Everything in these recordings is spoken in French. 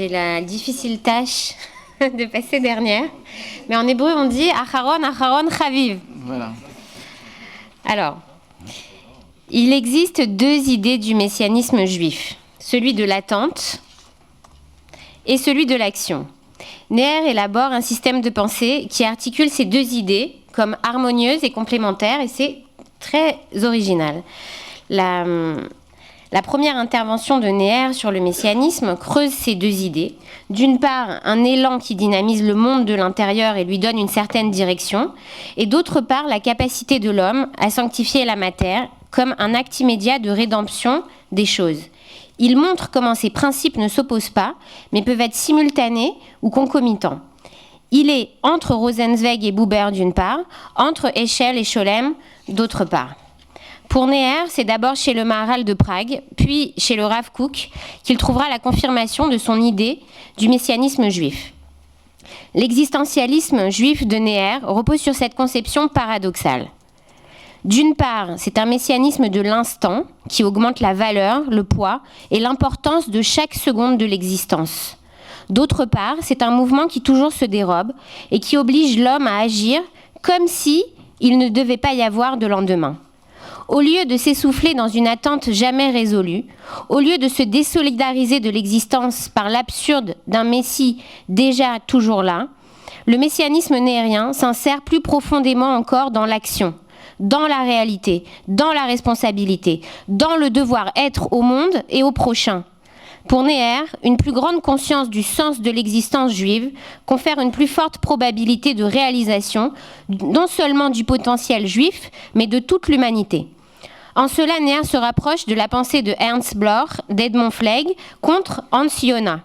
j'ai la difficile tâche de passer dernière. Mais en hébreu, on dit Acharon, Acharon, Chaviv. Voilà. Alors, il existe deux idées du messianisme juif. Celui de l'attente et celui de l'action. Neher élabore un système de pensée qui articule ces deux idées comme harmonieuses et complémentaires, et c'est très original. La première intervention de Neher sur le messianisme creuse ces deux idées. D'une part, un élan qui dynamise le monde de l'intérieur et lui donne une certaine direction, et d'autre part, la capacité de l'homme à sanctifier la matière comme un acte immédiat de rédemption des choses. Il montre comment ces principes ne s'opposent pas, mais peuvent être simultanés ou concomitants. Il est entre Rosenzweig et Buber d'une part, entre Heschel et Scholem d'autre part. Pour Neher, c'est d'abord chez le Maharal de Prague, puis chez le Rav Kook, qu'il trouvera la confirmation de son idée du messianisme juif. L'existentialisme juif de Neher repose sur cette conception paradoxale. D'une part, c'est un messianisme de l'instant qui augmente la valeur, le poids et l'importance de chaque seconde de l'existence. D'autre part, c'est un mouvement qui toujours se dérobe et qui oblige l'homme à agir comme si il ne devait pas y avoir de lendemain. Au lieu de s'essouffler dans une attente jamais résolue, au lieu de se désolidariser de l'existence par l'absurde d'un Messie déjà toujours là, le messianisme nehérien s'insère plus profondément encore dans l'action, dans la réalité, dans la responsabilité, dans le devoir-être au monde et au prochain. Pour Neher, une plus grande conscience du sens de l'existence juive confère une plus forte probabilité de réalisation, non seulement du potentiel juif, mais de toute l'humanité. En cela, Neher se rapproche de la pensée de Ernst Bloch, d'Edmond Flegg, contre Hans Jonas.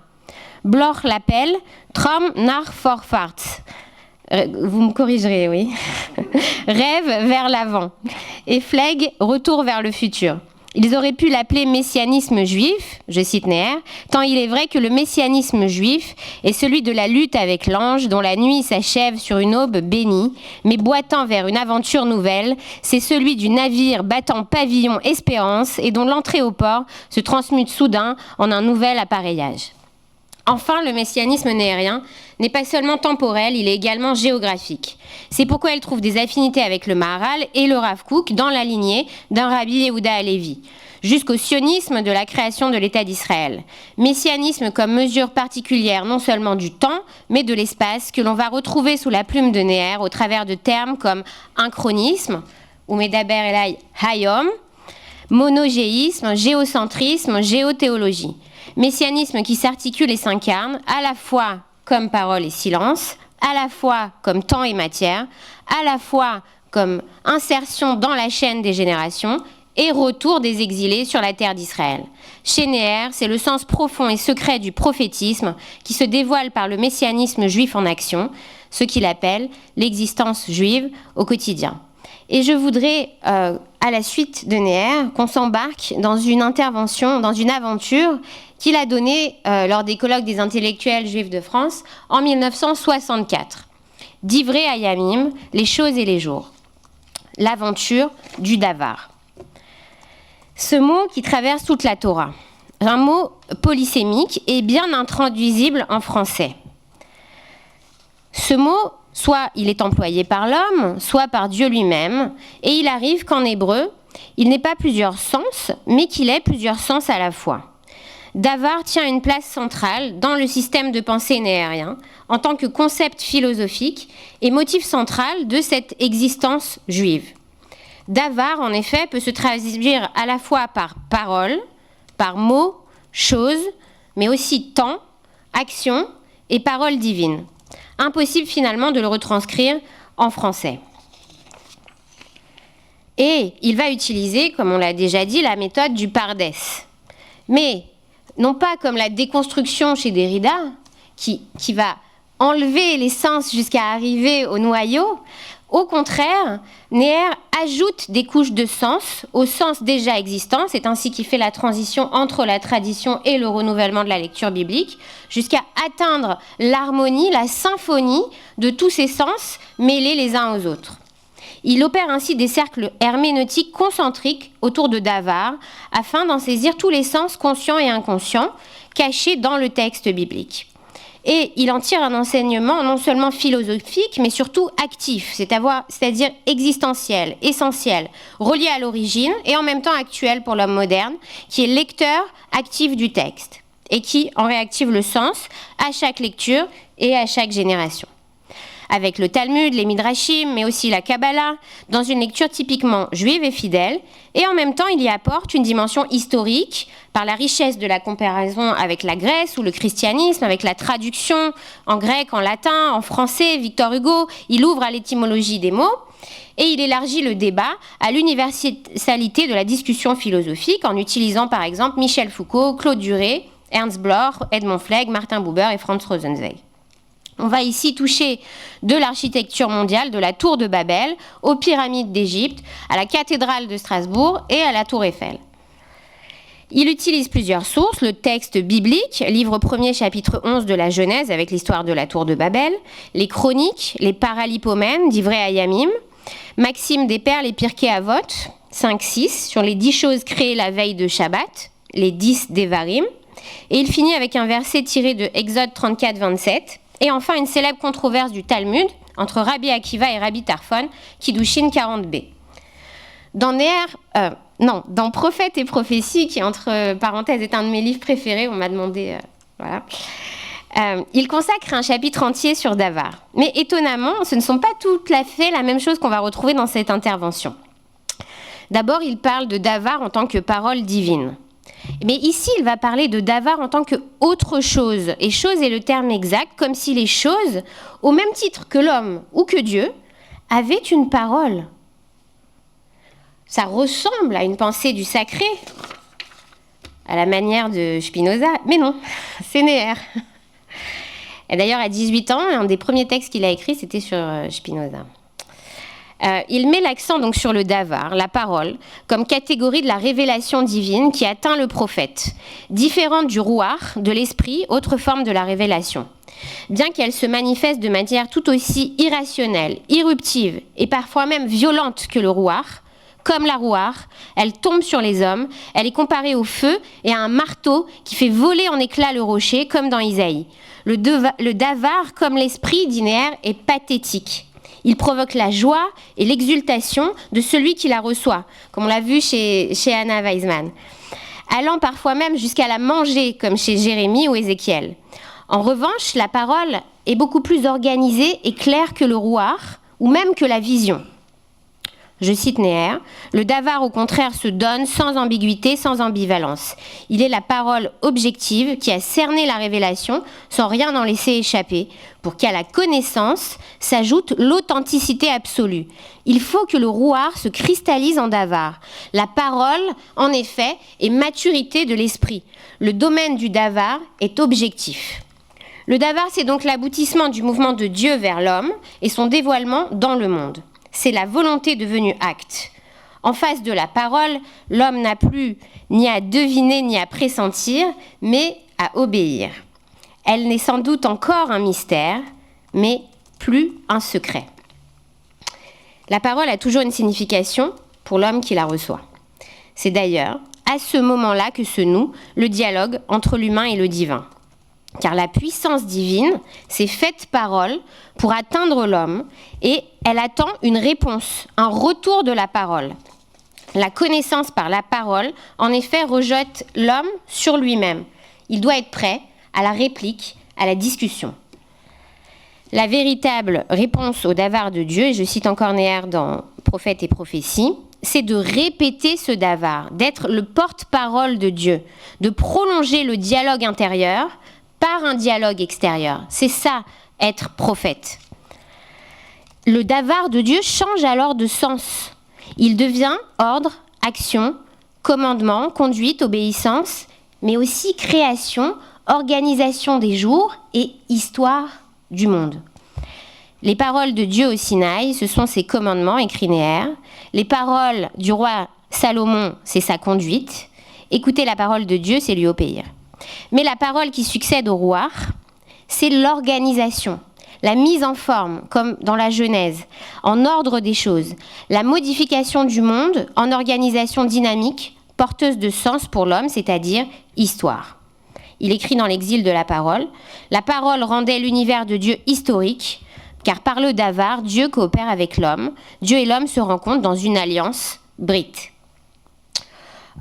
Bloch l'appelle « Traum nach Vorwärts ». Vous me corrigerez, oui. Rêve vers l'avant. Et Flegg, retour vers le futur. Ils auraient pu l'appeler messianisme juif, je cite Neher, tant il est vrai que le messianisme juif est celui de la lutte avec l'ange dont la nuit s'achève sur une aube bénie, mais boitant vers une aventure nouvelle, c'est celui du navire battant pavillon espérance et dont l'entrée au port se transmute soudain en un nouvel appareillage. Enfin, le messianisme nehérien n'est pas seulement temporel, il est également géographique. C'est pourquoi il trouve des affinités avec le Maharal et le Rav Kook dans la lignée d'un Rabbi Yehuda Halevi, jusqu'au sionisme de la création de l'État d'Israël. Messianisme comme mesure particulière non seulement du temps, mais de l'espace, que l'on va retrouver sous la plume de Neher au travers de termes comme incronisme, ou Medaber Elai Hayom, monogéisme, géocentrisme, géothéologie. Messianisme qui s'articule et s'incarne à la fois comme parole et silence, à la fois comme temps et matière, à la fois comme insertion dans la chaîne des générations et retour des exilés sur la terre d'Israël. Chez Neher, c'est le sens profond et secret du prophétisme qui se dévoile par le messianisme juif en action, ce qu'il appelle l'existence juive au quotidien. Et je voudrais, à la suite de Neher, qu'on s'embarque dans une intervention, dans une aventure qu'il a donnée lors des colloques des intellectuels juifs de France en 1964. D'Ivré à Yamim, les choses et les jours. L'aventure du Davar. Ce mot qui traverse toute la Torah, un mot polysémique et bien intraduisible en français. Ce mot, soit il est employé par l'homme, soit par Dieu lui-même, et il arrive qu'en hébreu, il n'ait pas plusieurs sens, mais qu'il ait plusieurs sens à la fois. Davar tient une place centrale dans le système de pensée nehérien en tant que concept philosophique et motif central de cette existence juive. Davar, en effet, peut se traduire à la fois par parole, par mot, chose, mais aussi temps, action et parole divine. Impossible finalement de le retranscrire en français. Et il va utiliser, comme on l'a déjà dit, la méthode du Pardès. Mais non pas comme la déconstruction chez Derrida, qui va enlever l'essence jusqu'à arriver au noyau. Au contraire, Neher ajoute des couches de sens au sens déjà existant. C'est ainsi qu'il fait la transition entre la tradition et le renouvellement de la lecture biblique, jusqu'à atteindre l'harmonie, la symphonie de tous ces sens mêlés les uns aux autres. Il opère ainsi des cercles herméneutiques concentriques autour de Davar, afin d'en saisir tous les sens conscients et inconscients cachés dans le texte biblique. Et il en tire un enseignement non seulement philosophique, mais surtout actif, c'est-à-dire existentiel, essentiel, relié à l'origine et en même temps actuel pour l'homme moderne, qui est lecteur actif du texte et qui en réactive le sens à chaque lecture et à chaque génération. Avec le Talmud, les Midrashim, mais aussi la Kabbalah, dans une lecture typiquement juive et fidèle, et en même temps il y apporte une dimension historique par la richesse de la comparaison avec la Grèce ou le christianisme, avec la traduction en grec, en latin, en français. Victor Hugo, il ouvre à l'étymologie des mots et il élargit le débat à l'universalité de la discussion philosophique en utilisant par exemple Michel Foucault, Claude Duret, Ernst Bloch, Edmond Flegg, Martin Buber et Franz Rosenzweig. On va ici toucher de l'architecture mondiale, de la tour de Babel, aux pyramides d'Égypte, à la cathédrale de Strasbourg et à la tour Eiffel. Il utilise plusieurs sources, le texte biblique, livre 1er, chapitre 11 de la Genèse avec l'histoire de la tour de Babel, les chroniques, les paralipomènes d'Ivré Hayamim, Maxime des Pères, les Pirkei Avot, 5-6, sur les 10 choses créées la veille de Shabbat, les 10 Devarim, et il finit avec un verset tiré de Exode 34, 27, et enfin une célèbre controverse du Talmud entre Rabbi Akiva et Rabbi Tarfon, Kiddushin 40b. Dans Prophètes et prophéties, qui entre parenthèses est un de mes livres préférés, on m'a demandé, il consacre un chapitre entier sur Davar. Mais étonnamment, ce ne sont pas tout à fait la même chose qu'on va retrouver dans cette intervention. D'abord, il parle de Davar en tant que parole divine. Mais ici, il va parler de Davar en tant qu'autre chose. Et chose est le terme exact, comme si les choses, au même titre que l'homme ou que Dieu, avaient une parole. Ça ressemble à une pensée du sacré, à la manière de Spinoza, mais non, c'est Néer. Et d'ailleurs, à 18 ans, un des premiers textes qu'il a écrit, c'était sur Spinoza. Il met l'accent donc sur le davar, la parole, comme catégorie de la révélation divine qui atteint le prophète, différente du rouar, de l'esprit, autre forme de la révélation. Bien qu'elle se manifeste de manière tout aussi irrationnelle, irruptive et parfois même violente que le rouar, comme la rouar, elle tombe sur les hommes, elle est comparée au feu et à un marteau qui fait voler en éclats le rocher, comme dans Isaïe. Le davar, comme l'esprit, dit Néer, est pathétique. Il provoque la joie et l'exultation de celui qui la reçoit, comme on l'a vu chez Anna Weizmann, allant parfois même jusqu'à la manger, comme chez Jérémie ou Ézéchiel. En revanche, la parole est beaucoup plus organisée et claire que le rouar, ou même que la vision. Je cite Néer, « Le davar, au contraire, se donne sans ambiguïté, sans ambivalence. Il est la parole objective qui a cerné la révélation sans rien en laisser échapper, pour qu'à la connaissance s'ajoute l'authenticité absolue. Il faut que le rouar se cristallise en davar. La parole, en effet, est maturité de l'esprit. Le domaine du davar est objectif. » Le davar, c'est donc l'aboutissement du mouvement de Dieu vers l'homme et son dévoilement dans le monde. C'est la volonté devenue acte. En face de la parole, l'homme n'a plus ni à deviner ni à pressentir, mais à obéir. Elle n'est sans doute encore un mystère, mais plus un secret. La parole a toujours une signification pour l'homme qui la reçoit. C'est d'ailleurs à ce moment-là que se noue le dialogue entre l'humain et le divin. Car la puissance divine s'est faite parole pour atteindre l'homme et elle attend une réponse, un retour de la parole. La connaissance par la parole, en effet, rejette l'homme sur lui-même. Il doit être prêt à la réplique, à la discussion. La véritable réponse au davar de Dieu, et je cite encore Néer dans Prophètes et prophéties, c'est de répéter ce davar, d'être le porte-parole de Dieu, de prolonger le dialogue intérieur par un dialogue extérieur. C'est ça, être prophète. Le davar de Dieu change alors de sens. Il devient ordre, action, commandement, conduite, obéissance, mais aussi création, organisation des jours et histoire du monde. Les paroles de Dieu au Sinaï, ce sont ses commandements, écrit Néer. Les paroles du roi Salomon, c'est sa conduite. Écouter la parole de Dieu, c'est lui obéir. Mais la parole qui succède au rouar, c'est l'organisation, la mise en forme, comme dans la Genèse, en ordre des choses, la modification du monde en organisation dynamique, porteuse de sens pour l'homme, c'est-à-dire histoire. Il écrit dans l'Exil de la parole rendait l'univers de Dieu historique, car par le davar, Dieu coopère avec l'homme. Dieu et l'homme se rencontrent dans une alliance brite.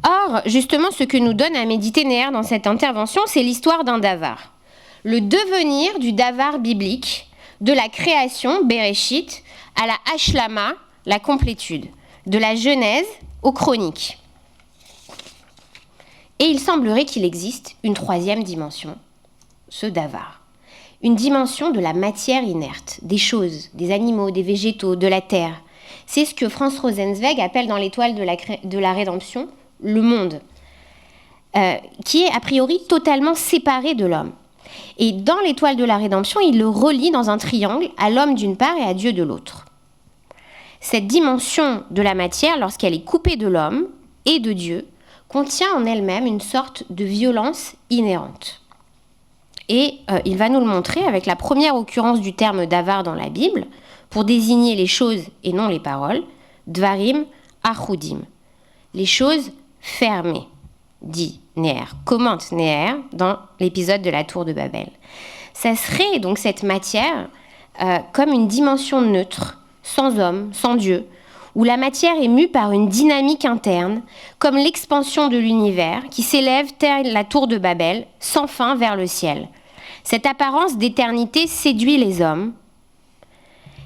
Or, justement, ce que nous donne à méditer Néher dans cette intervention, c'est l'histoire d'un davar. Le devenir du davar biblique, de la création, Bereshit, à la Hashlama, la complétude, de la Genèse aux chroniques. Et il semblerait qu'il existe une troisième dimension, ce davar. Une dimension de la matière inerte, des choses, des animaux, des végétaux, de la terre. C'est ce que Franz Rosenzweig appelle dans l'Étoile de la Rédemption le monde, qui est a priori totalement séparé de l'homme. Et dans l'Étoile de la Rédemption, il le relie dans un triangle à l'homme d'une part et à Dieu de l'autre. Cette dimension de la matière, lorsqu'elle est coupée de l'homme et de Dieu, contient en elle-même une sorte de violence inhérente. Et il va nous le montrer avec la première occurrence du terme davar dans la Bible, pour désigner les choses et non les paroles, dvarim achudim, les choses fermées, dit Néher, commente Néher dans l'épisode de la tour de Babel. Ça serait donc cette matière comme une dimension neutre, sans homme, sans Dieu, où la matière est mue par une dynamique interne, comme l'expansion de l'univers qui s'élève telle la tour de Babel, sans fin vers le ciel. Cette apparence d'éternité séduit les hommes,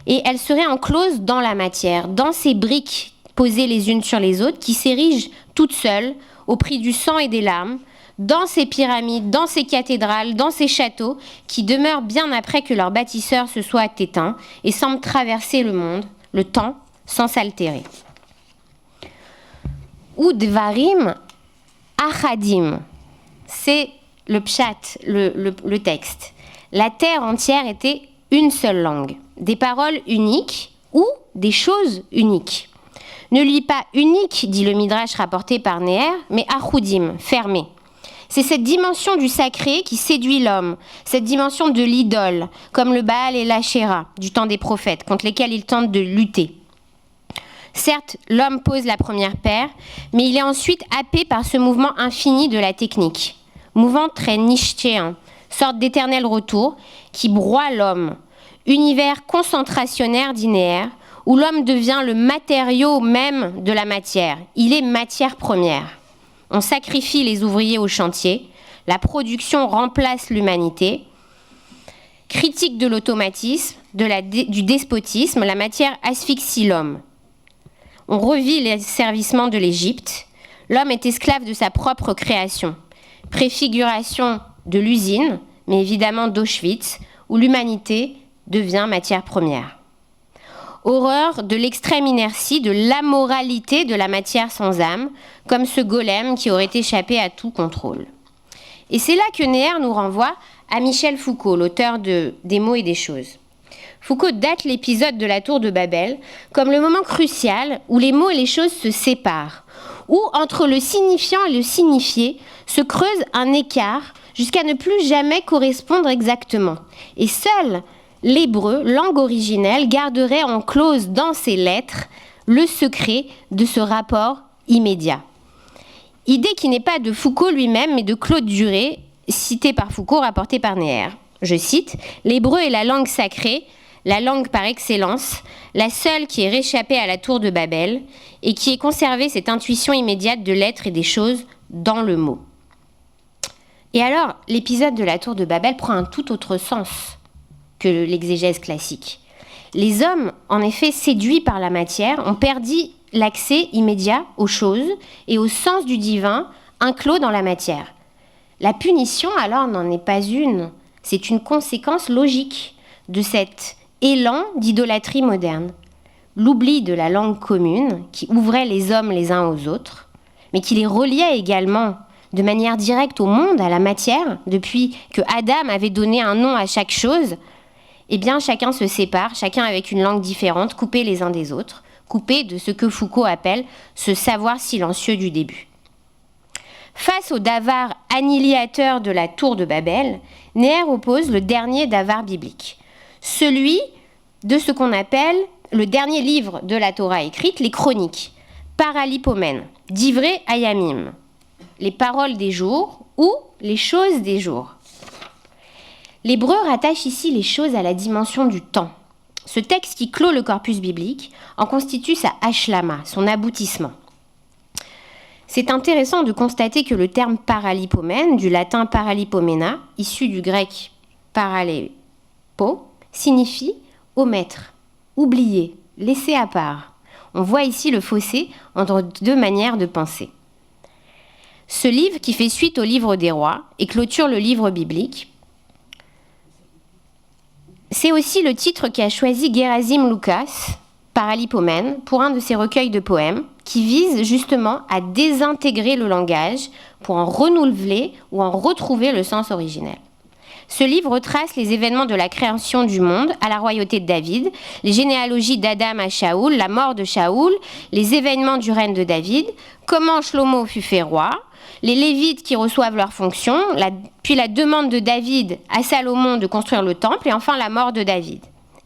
et elle serait enclose dans la matière, dans ces briques posées les unes sur les autres, qui s'érigent toutes seules, au prix du sang et des larmes, dans ces pyramides, dans ces cathédrales, dans ces châteaux, qui demeurent bien après que leur bâtisseur se soit éteint, et semblent traverser le monde, le temps, sans s'altérer. Ou dvarim achadim, c'est le pshat, le texte. La terre entière était une seule langue, des paroles uniques ou des choses uniques. Ne lis pas unique, dit le Midrash rapporté par Néher, mais achudim, fermé. C'est cette dimension du sacré qui séduit l'homme, cette dimension de l'idole, comme le Baal et l'Ashéra du temps des prophètes, contre lesquels il tente de lutter. Certes, l'homme pose la première pierre, mais il est ensuite happé par ce mouvement infini de la technique. Mouvement très nichtchéen, sorte d'éternel retour, qui broie l'homme. Univers concentrationnaire, dit Néher, où l'homme devient le matériau même de la matière. Il est matière première. On sacrifie les ouvriers au chantier, la production remplace l'humanité. Critique de l'automatisme, du despotisme, la matière asphyxie l'homme. On revit les servissements de l'Égypte. L'homme est esclave de sa propre création. Préfiguration de l'usine, mais évidemment d'Auschwitz, où l'humanité devient matière première. Horreur de l'extrême inertie, de l'amoralité de la matière sans âme, comme ce golem qui aurait échappé à tout contrôle. Et c'est là que Néher nous renvoie à Michel Foucault, l'auteur de Des mots et des choses. Foucault date l'épisode de la tour de Babel comme le moment crucial où les mots et les choses se séparent, où entre le signifiant et le signifié se creuse un écart jusqu'à ne plus jamais correspondre exactement. Et seul l'hébreu, langue originelle, garderait en clause dans ses lettres le secret de ce rapport immédiat. Idée qui n'est pas de Foucault lui-même, mais de Claude Duret, cité par Foucault, rapportée par Néher. Je cite, « L'hébreu est la langue sacrée, la langue par excellence, la seule qui est réchappée à la tour de Babel et qui ait conservé cette intuition immédiate de l'être et des choses dans le mot. » Et alors, l'épisode de la tour de Babel prend un tout autre sens que l'exégèse classique. Les hommes, en effet, séduits par la matière, ont perdu l'accès immédiat aux choses et au sens du divin inclos dans la matière. La punition, alors, n'en est pas une. C'est une conséquence logique de cet élan d'idolâtrie moderne. L'oubli de la langue commune qui ouvrait les hommes les uns aux autres, mais qui les reliait également de manière directe au monde, à la matière, depuis que Adam avait donné un nom à chaque chose. Eh bien, chacun se sépare, chacun avec une langue différente, coupés les uns des autres, coupés de ce que Foucault appelle ce savoir silencieux du début. Face au davar annihilateur de la tour de Babel, Néher oppose le dernier davar biblique, celui de ce qu'on appelle le dernier livre de la Torah écrite, les Chroniques, Paralipomène, d'Ivré à Yamim, les paroles des jours ou les choses des jours. L'hébreu rattache ici les choses à la dimension du temps. Ce texte qui clôt le corpus biblique en constitue sa hashlama, son aboutissement. C'est intéressant de constater que le terme paralipomène, du latin paralipomena, issu du grec paralepo, signifie omettre, oublier, laisser à part. On voit ici le fossé entre deux manières de penser. Ce livre, qui fait suite au livre des rois et clôture le livre biblique, c'est aussi le titre qu'a choisi Gerasim Lucas, Paralipomène, pour un de ses recueils de poèmes, qui vise justement à désintégrer le langage pour en renouveler ou en retrouver le sens originel. Ce livre retrace les événements de la création du monde à la royauté de David, les généalogies d'Adam à Shaoul, la mort de Shaoul, les événements du règne de David, comment Shlomo fut fait roi, les Lévites qui reçoivent leurs fonctions, puis la demande de David à Salomon de construire le temple, et enfin la mort de David.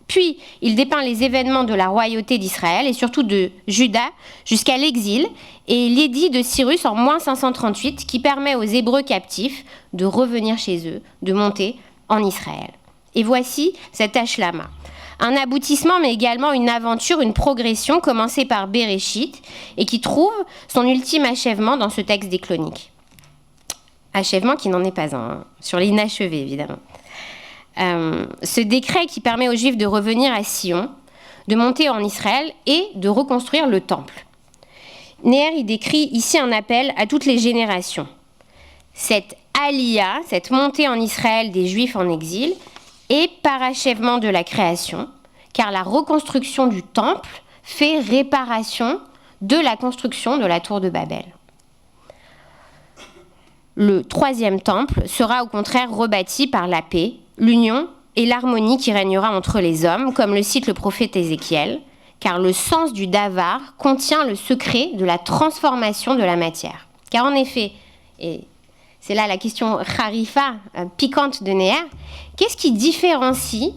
Puis, il dépeint les événements de la royauté d'Israël et surtout de Juda jusqu'à l'exil et l'édit de Cyrus en moins 538 qui permet aux Hébreux captifs de revenir chez eux, de monter en Israël. Et voici cette hashlama. Un aboutissement mais également une aventure, une progression commencée par Béréchit et qui trouve son ultime achèvement dans ce texte des Chroniques. Achèvement qui n'en est pas un, hein, sur l'inachevé évidemment. Ce décret qui permet aux Juifs de revenir à Sion, de monter en Israël et de reconstruire le temple. Néher y décrit ici un appel à toutes les générations. Cette aliyah, cette montée en Israël des Juifs en exil, est parachèvement de la création, car la reconstruction du temple fait réparation de la construction de la tour de Babel. Le troisième temple sera au contraire rebâti par la paix, l'union et l'harmonie qui régnera entre les hommes, comme le cite le prophète Ézéchiel, car le sens du davar contient le secret de la transformation de la matière. Car en effet, et c'est là la question harifa, piquante de Néher, qu'est-ce qui différencie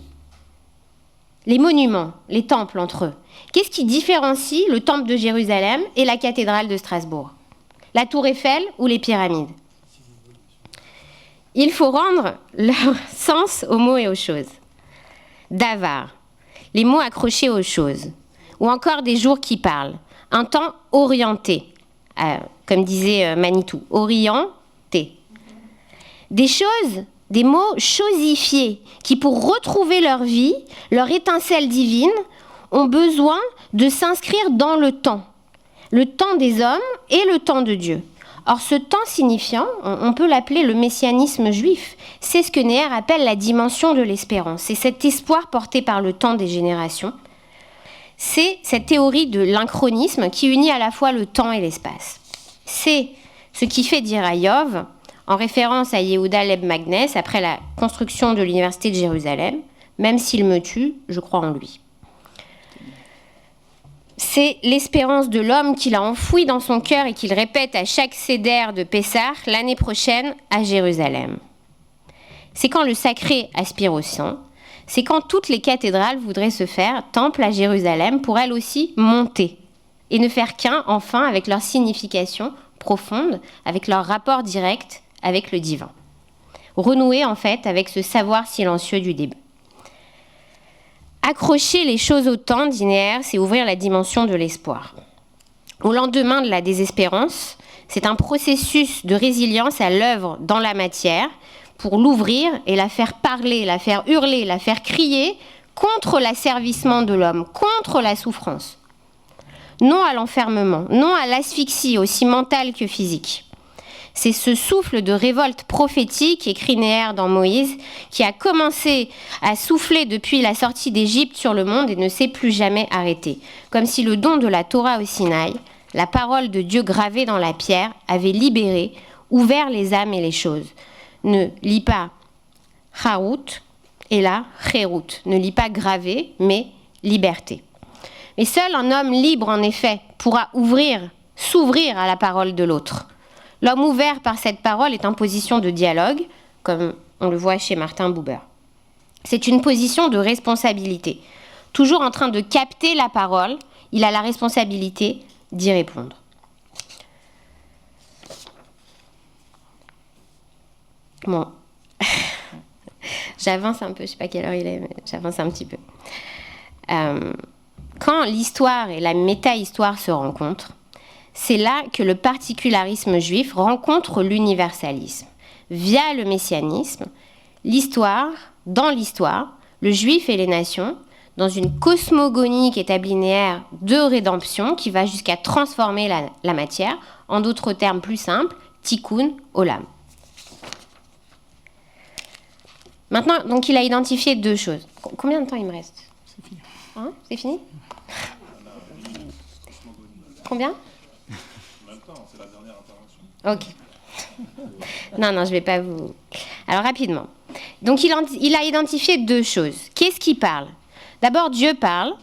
les monuments, les temples entre eux? Qu'est-ce qui différencie le temple de Jérusalem et la cathédrale de Strasbourg? La tour Eiffel ou les pyramides? Il faut rendre leur sens aux mots et aux choses. Davar, les mots accrochés aux choses. Ou encore des jours qui parlent. Un temps orienté, comme disait Manitou, orienté. Des choses, des mots chosifiés, qui pour retrouver leur vie, leur étincelle divine, ont besoin de s'inscrire dans le temps des hommes et le temps de Dieu. Or, ce temps signifiant, on peut l'appeler le messianisme juif. C'est ce que Néher appelle la dimension de l'espérance. C'est cet espoir porté par le temps des générations. C'est cette théorie de l'inchronisme qui unit à la fois le temps et l'espace. C'est ce qui fait dire à Iov, en référence à Yehuda Leib Magnes, après la construction de l'université de Jérusalem, « Même s'il me tue, je crois en lui ». C'est l'espérance de l'homme qu'il a enfouie dans son cœur et qu'il répète à chaque sédère de Pessah l'année prochaine à Jérusalem. C'est quand le sacré aspire au saint, c'est quand toutes les cathédrales voudraient se faire temple à Jérusalem pour elles aussi monter et ne faire qu'un enfin avec leur signification profonde, avec leur rapport direct avec le divin. Renouer en fait avec ce savoir silencieux du début. Accrocher les choses au temps, dit Néher, c'est ouvrir la dimension de l'espoir. Au lendemain de la désespérance, c'est un processus de résilience à l'œuvre dans la matière pour l'ouvrir et la faire parler, la faire hurler, la faire crier contre l'asservissement de l'homme, contre la souffrance. Non à l'enfermement, non à l'asphyxie, aussi mentale que physique. C'est ce souffle de révolte prophétique, écrit Néher dans Moïse, qui a commencé à souffler depuis la sortie d'Égypte sur le monde et ne s'est plus jamais arrêté. Comme si le don de la Torah au Sinaï, la parole de Dieu gravée dans la pierre, avait libéré, ouvert les âmes et les choses. Ne lis pas Harut et là Kherut. Ne lis pas gravé, mais liberté. Mais seul un homme libre, en effet, pourra s'ouvrir à la parole de l'autre. L'homme ouvert par cette parole est en position de dialogue, comme on le voit chez Martin Buber. C'est une position de responsabilité. Toujours en train de capter la parole, il a la responsabilité d'y répondre. Bon, j'avance un peu, je ne sais pas quelle heure il est, mais j'avance un petit peu. Quand l'histoire et la méta-histoire se rencontrent, c'est là que le particularisme juif rencontre l'universalisme. Via le messianisme, dans l'histoire, le juif et les nations, dans une cosmogonie qui est ablinéaire de rédemption, qui va jusqu'à transformer la matière, en d'autres termes plus simples, tikkun olam. Maintenant, donc, il a identifié 2 choses. Combien de temps il me reste ? C'est fini. Hein ? C'est fini ? Combien ? Maintenant, c'est la dernière intervention. Ok. Non, je ne vais pas vous... Alors, rapidement. Donc, il a identifié 2 choses. Qu'est-ce qui parle ? D'abord, Dieu parle.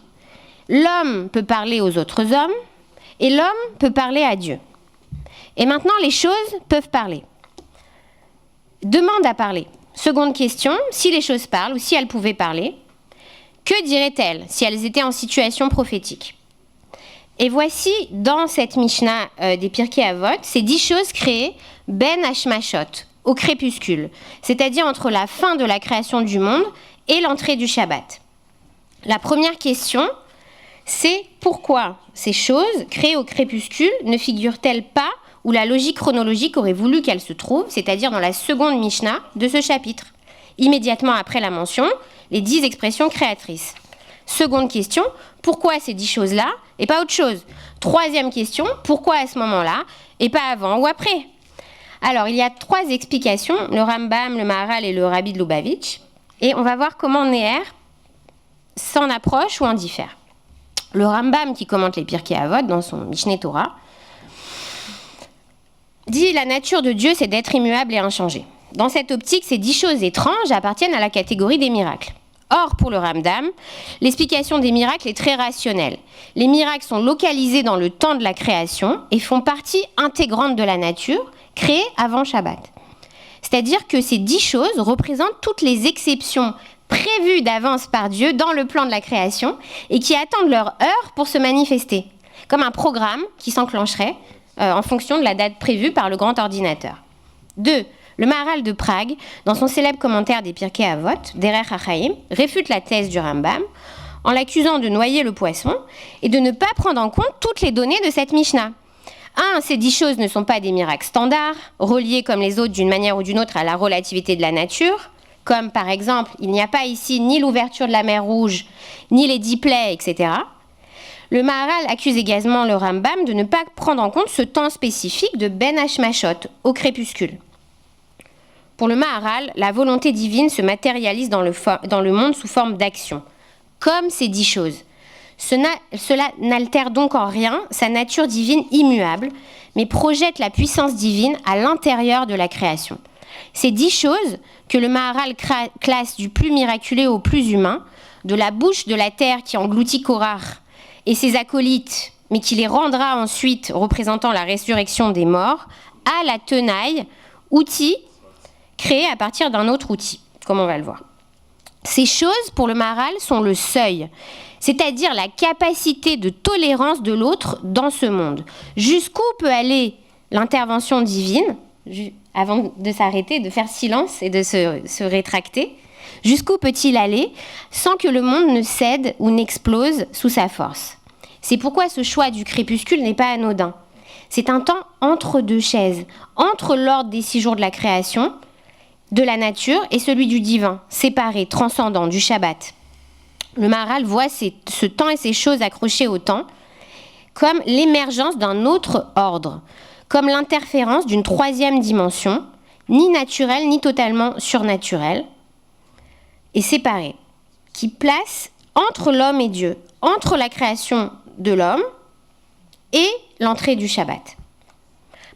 L'homme peut parler aux autres hommes. Et l'homme peut parler à Dieu. Et maintenant, les choses peuvent parler. Demande à parler. Seconde question, si les choses parlent ou si elles pouvaient parler, que diraient-elles si elles étaient en situation prophétique ? Et voici, dans cette Mishnah des Pirkei Avot, ces 10 choses créées ben hashmashot, au crépuscule, c'est-à-dire entre la fin de la création du monde et l'entrée du Shabbat. La première question, c'est pourquoi ces choses créées au crépuscule ne figurent-elles pas où la logique chronologique aurait voulu qu'elles se trouvent, c'est-à-dire dans la seconde Mishnah de ce chapitre, immédiatement après la mention, les 10 expressions créatrices. Seconde question, pourquoi ces 10 choses-là et pas autre chose ? Troisième question, pourquoi à ce moment-là et pas avant ou après ? Alors, il y a 3 explications, le Rambam, le Maharal et le Rabbi de Lubavitch, et on va voir comment Neher s'en approche ou en diffère. Le Rambam, qui commente les Pirkei Avot dans son Mishneh Torah, dit la nature de Dieu, c'est d'être immuable et inchangé. Dans cette optique, ces 10 choses étranges appartiennent à la catégorie des miracles. Or, pour le Rambam, l'explication des miracles est très rationnelle. Les miracles sont localisés dans le temps de la création et font partie intégrante de la nature, créée avant Shabbat. C'est-à-dire que ces 10 choses représentent toutes les exceptions prévues d'avance par Dieu dans le plan de la création et qui attendent leur heure pour se manifester, comme un programme qui s'enclencherait en fonction de la date prévue par le grand ordinateur. 2. Le Maharal de Prague, dans son célèbre commentaire des Pirkei Avot, Derech HaChaim, réfute la thèse du Rambam en l'accusant de noyer le poisson et de ne pas prendre en compte toutes les données de cette Mishnah. 1. Ces 10 choses ne sont pas des miracles standards, reliés comme les autres d'une manière ou d'une autre à la relativité de la nature, comme par exemple, il n'y a pas ici ni l'ouverture de la mer Rouge, ni les 10 plaies, etc. Le Maharal accuse également le Rambam de ne pas prendre en compte ce temps spécifique de Ben Hashmashot, au crépuscule. Pour le Maharal, la volonté divine se matérialise dans le monde sous forme d'action, comme ces 10 choses. Cela n'altère donc en rien sa nature divine immuable, mais projette la puissance divine à l'intérieur de la création. Ces 10 choses, que le Maharal classe du plus miraculeux au plus humain, de la bouche de la terre qui engloutit Korach et ses acolytes, mais qui les rendra ensuite représentant la résurrection des morts, à la tenaille, outil créé à partir d'un autre outil, comme on va le voir. Ces choses, pour le Maharal, sont le seuil, c'est-à-dire la capacité de tolérance de l'autre dans ce monde. Jusqu'où peut aller l'intervention divine, avant de s'arrêter, de faire silence et de se rétracter, jusqu'où peut-il aller sans que le monde ne cède ou n'explose sous sa force ? C'est pourquoi ce choix du crépuscule n'est pas anodin. C'est un temps entre 2 chaises, entre l'ordre des 6 jours de la création, de la nature, et celui du divin, séparé, transcendant, du Shabbat. Le Maharal voit ce temps et ces choses accrochées au temps comme l'émergence d'un autre ordre, comme l'interférence d'une 3e dimension, ni naturelle ni totalement surnaturelle, et séparée, qui place entre l'homme et Dieu, entre la création de l'homme et l'entrée du Shabbat.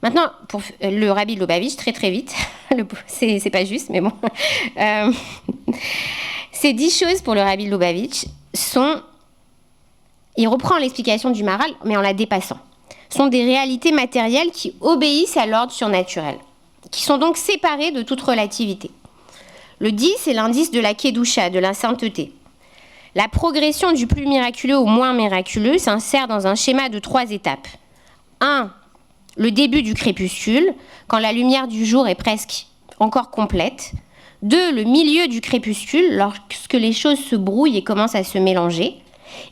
Maintenant, pour le Rabbi de Lubavitch, très vite, c'est pas juste, mais bon. Ces 10 choses pour le Rabbi de Lubavitch sont, il reprend l'explication du Maharal, mais en la dépassant, sont des réalités matérielles qui obéissent à l'ordre surnaturel, qui sont donc séparées de toute relativité. Le 10 est l'indice de la Kedusha, de la sainteté. La progression du plus miraculeux au moins miraculeux s'insère dans un schéma de 3 étapes. 1. Le début du crépuscule, quand la lumière du jour est presque encore complète. 2. Le milieu du crépuscule, lorsque les choses se brouillent et commencent à se mélanger.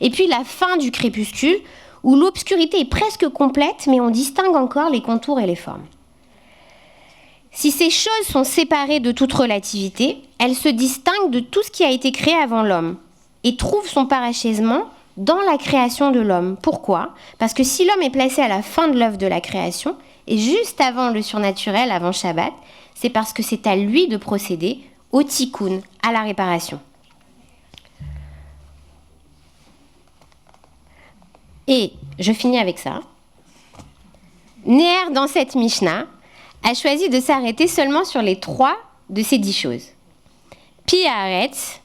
Et puis la fin du crépuscule, où l'obscurité est presque complète, mais on distingue encore les contours et les formes. Si ces choses sont séparées de toute relativité, elles se distinguent de tout ce qui a été créé avant l'homme et trouvent son parachèvement dans la création de l'homme. Pourquoi ? Parce que si l'homme est placé à la fin de l'œuvre de la création et juste avant le surnaturel, avant Shabbat, c'est parce que c'est à lui de procéder au tikkun, à la réparation. Et je finis avec ça. Néher, dans cette Mishnah, a choisi de s'arrêter seulement sur les 3 de ces 10 choses. Pi haaretz,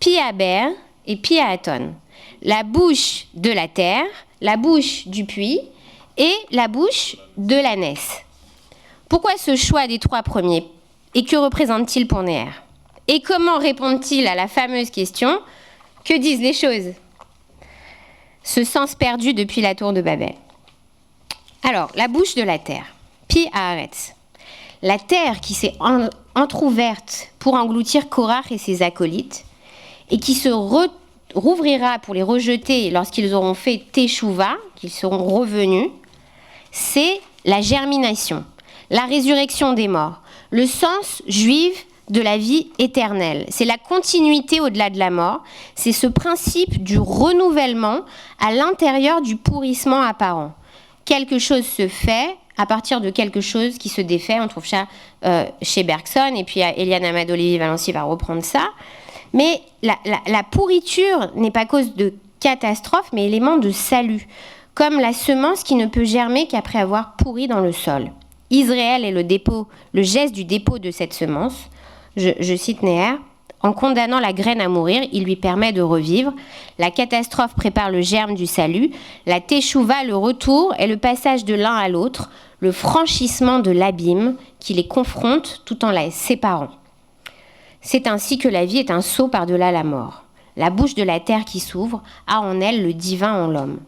pi haber et pi haaton. La bouche de la terre, la bouche du puits et la bouche de l'ânesse. Pourquoi ce choix des 3 premiers ? Et que représente-t-il pour Néher ? Et comment répond-il à la fameuse question « Que disent les choses ?» Ce sens perdu depuis la tour de Babel. Alors, la bouche de la terre. Pi haaretz. La terre qui s'est entr'ouverte pour engloutir Korach et ses acolytes et qui se rouvrira pour les rejeter lorsqu'ils auront fait Teshuvah, qu'ils seront revenus, c'est la germination, la résurrection des morts, le sens juif de la vie éternelle. C'est la continuité au-delà de la mort, c'est ce principe du renouvellement à l'intérieur du pourrissement apparent. Quelque chose se fait à partir de quelque chose qui se défait. On trouve ça chez Bergson, et puis Eliane Amadou-Lévy-Valency va reprendre ça. Mais la pourriture n'est pas cause de catastrophe, mais élément de salut, comme la semence qui ne peut germer qu'après avoir pourri dans le sol. Israël est le geste du dépôt de cette semence. Je cite Néher. En condamnant la graine à mourir, il lui permet de revivre. La catastrophe prépare le germe du salut. La teshuva, le retour, est le passage de l'un à l'autre, le franchissement de l'abîme qui les confronte tout en les séparant. C'est ainsi que la vie est un saut par-delà la mort. La bouche de la terre qui s'ouvre a en elle le divin en l'homme.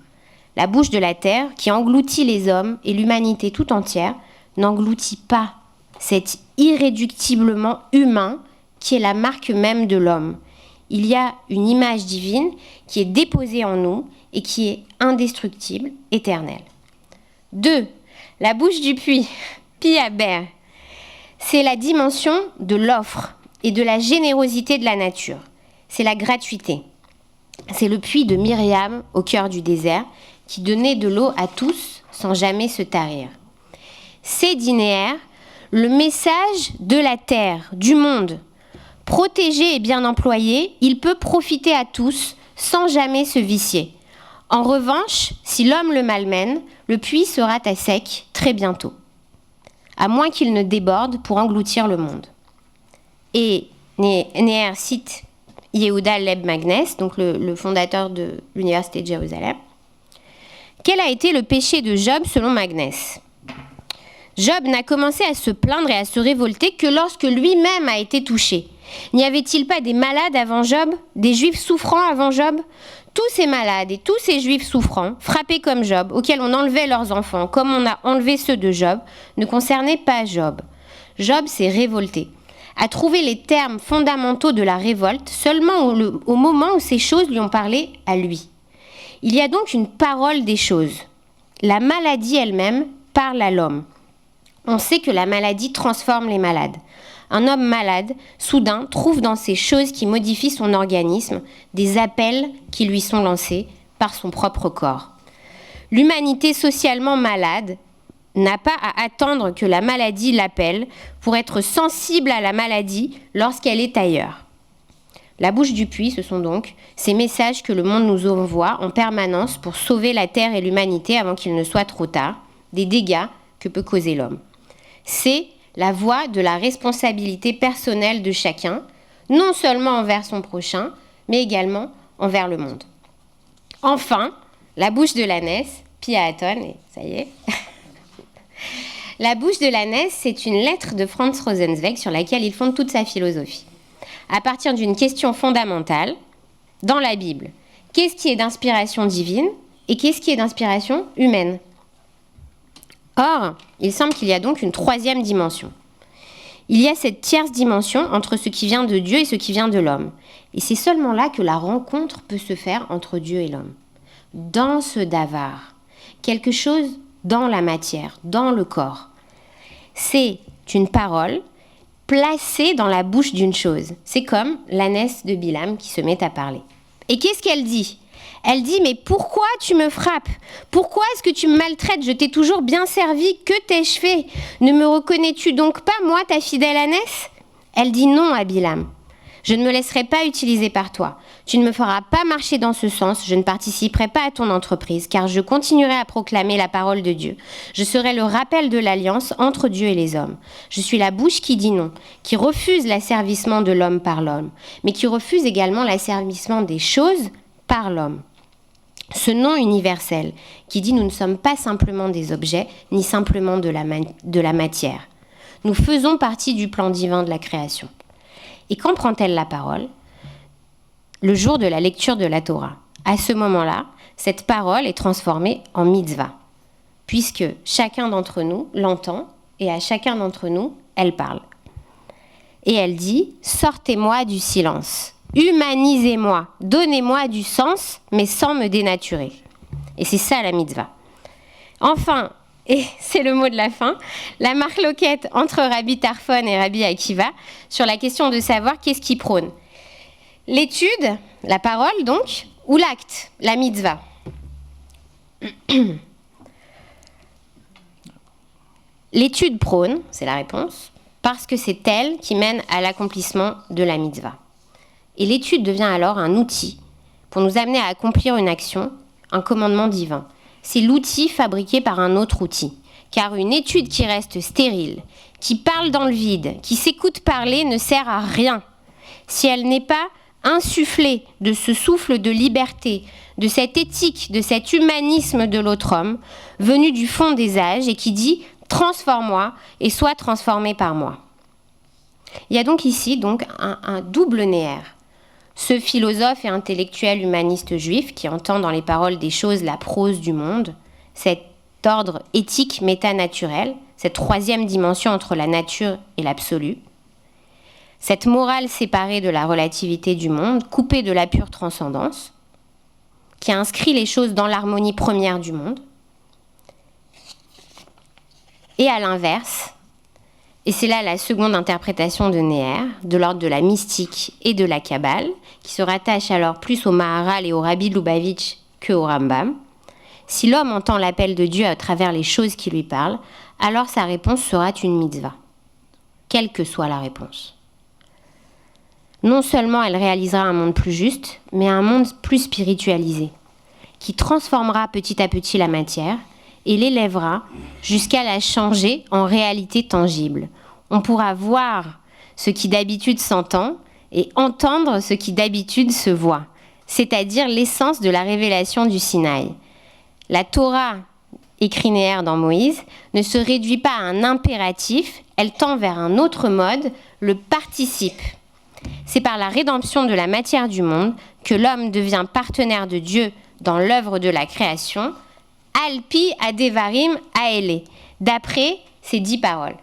La bouche de la terre qui engloutit les hommes et l'humanité tout entière n'engloutit pas cet irréductiblement humain qui est la marque même de l'homme. Il y a une image divine qui est déposée en nous et qui est indestructible, éternelle. 2. La bouche du puits, pi haber, c'est la dimension de l'offre et de la générosité de la nature. C'est la gratuité. C'est le puits de Myriam au cœur du désert qui donnait de l'eau à tous sans jamais se tarir. C'est, dit Néher, le message de la terre, du monde. Protégé et bien employé, il peut profiter à tous sans jamais se vicier. En revanche, si l'homme le malmène, le puits sera à sec très bientôt, à moins qu'il ne déborde pour engloutir le monde. Et Néher cite Yehuda Leib Magnes, donc le fondateur de l'Université de Jérusalem. Quel a été le péché de Job selon Magnes ? Job n'a commencé à se plaindre et à se révolter que lorsque lui-même a été touché. N'y avait-il pas des malades avant Job, des juifs souffrants avant Job ? Tous ces malades et tous ces juifs souffrants, frappés comme Job, auxquels on enlevait leurs enfants, comme on a enlevé ceux de Job, ne concernaient pas Job. Job s'est révolté, a trouvé les termes fondamentaux de la révolte seulement au moment où ces choses lui ont parlé à lui. Il y a donc une parole des choses. La maladie elle-même parle à l'homme. On sait que la maladie transforme les malades. Un homme malade, soudain, trouve dans ces choses qui modifient son organisme des appels qui lui sont lancés par son propre corps. L'humanité socialement malade n'a pas à attendre que la maladie l'appelle pour être sensible à la maladie lorsqu'elle est ailleurs. La bouche du puits, ce sont donc ces messages que le monde nous envoie en permanence pour sauver la terre et l'humanité avant qu'il ne soit trop tard, des dégâts que peut causer l'homme. C'est la voie de la responsabilité personnelle de chacun, non seulement envers son prochain, mais également envers le monde. Enfin, la bouche de l'ânesse, pi haaton, et ça y est. La bouche de l'ânesse, c'est une lettre de Franz Rosenzweig sur laquelle il fonde toute sa philosophie. à partir d'une question fondamentale dans la Bible. Qu'est-ce qui est d'inspiration divine et qu'est-ce qui est d'inspiration humaine? Or, il semble qu'il y a donc une troisième dimension. Il y a cette tierce dimension entre ce qui vient de Dieu et ce qui vient de l'homme. Et c'est seulement là que la rencontre peut se faire entre Dieu et l'homme. Dans ce davar, quelque chose dans la matière, dans le corps. C'est une parole placée dans la bouche d'une chose. C'est comme l'ânesse de Bilam qui se met à parler. Et qu'est-ce qu'elle dit? Elle dit, mais pourquoi tu me frappes? Pourquoi est-ce que tu me maltraites? Je t'ai toujours bien servi, que t'ai-je fait? Ne me reconnais-tu donc pas, moi, ta fidèle ânesse? Elle dit non à Bilam. Je ne me laisserai pas utiliser par toi. Tu ne me feras pas marcher dans ce sens, je ne participerai pas à ton entreprise, car je continuerai à proclamer la parole de Dieu. Je serai le rappel de l'alliance entre Dieu et les hommes. Je suis la bouche qui dit non, qui refuse l'asservissement de l'homme par l'homme, mais qui refuse également l'asservissement des choses par l'homme. Ce nom universel qui dit nous ne sommes pas simplement des objets, ni simplement de la matière. Nous faisons partie du plan divin de la création. Et quand prend-elle la parole? Le jour de la lecture de la Torah. À ce moment-là, cette parole est transformée en mitzvah, puisque chacun d'entre nous l'entend et à chacun d'entre nous, elle parle. Et elle dit « Sortez-moi du silence ». Humanisez-moi, donnez-moi du sens, mais sans me dénaturer. Et c'est ça la mitzvah. Enfin, et c'est le mot de la fin, la marloquette entre Rabbi Tarfon et Rabbi Akiva sur la question de savoir qu'est-ce qui prône. L'étude, la parole donc, ou l'acte, la mitzvah. L'étude prône, c'est la réponse, parce que c'est elle qui mène à l'accomplissement de la mitzvah. Et l'étude devient alors un outil pour nous amener à accomplir une action, un commandement divin. C'est l'outil fabriqué par un autre outil. Car une étude qui reste stérile, qui parle dans le vide, qui s'écoute parler ne sert à rien si elle n'est pas insufflée de ce souffle de liberté, de cette éthique, de cet humanisme de l'autre homme, venu du fond des âges et qui dit « transforme-moi et sois transformé par moi ». Il y a donc ici un double néer. Ce philosophe et intellectuel humaniste juif qui entend dans les paroles des choses la prose du monde, cet ordre éthique métanaturel, cette troisième dimension entre la nature et l'absolu, cette morale séparée de la relativité du monde, coupée de la pure transcendance, qui inscrit les choses dans l'harmonie première du monde, et à l'inverse, et c'est là la seconde interprétation de Néer, de l'ordre de la mystique et de la Kabbale, qui se rattache alors plus au Maharal et au Rabbi Lubavitch que au Rambam. Si l'homme entend l'appel de Dieu à travers les choses qui lui parlent, alors sa réponse sera une mitzvah, quelle que soit la réponse. Non seulement elle réalisera un monde plus juste, mais un monde plus spiritualisé, qui transformera petit à petit la matière et l'élèvera jusqu'à la changer en réalité tangible. On pourra voir ce qui d'habitude s'entend et entendre ce qui d'habitude se voit, c'est-à-dire l'essence de la révélation du Sinaï. La Torah, écrit Néer dans Moïse, ne se réduit pas à un impératif, elle tend vers un autre mode, le participe. C'est par la rédemption de la matière du monde que l'homme devient partenaire de Dieu dans l'œuvre de la création, Alpi Adevarim Aele, d'après ces 10 paroles.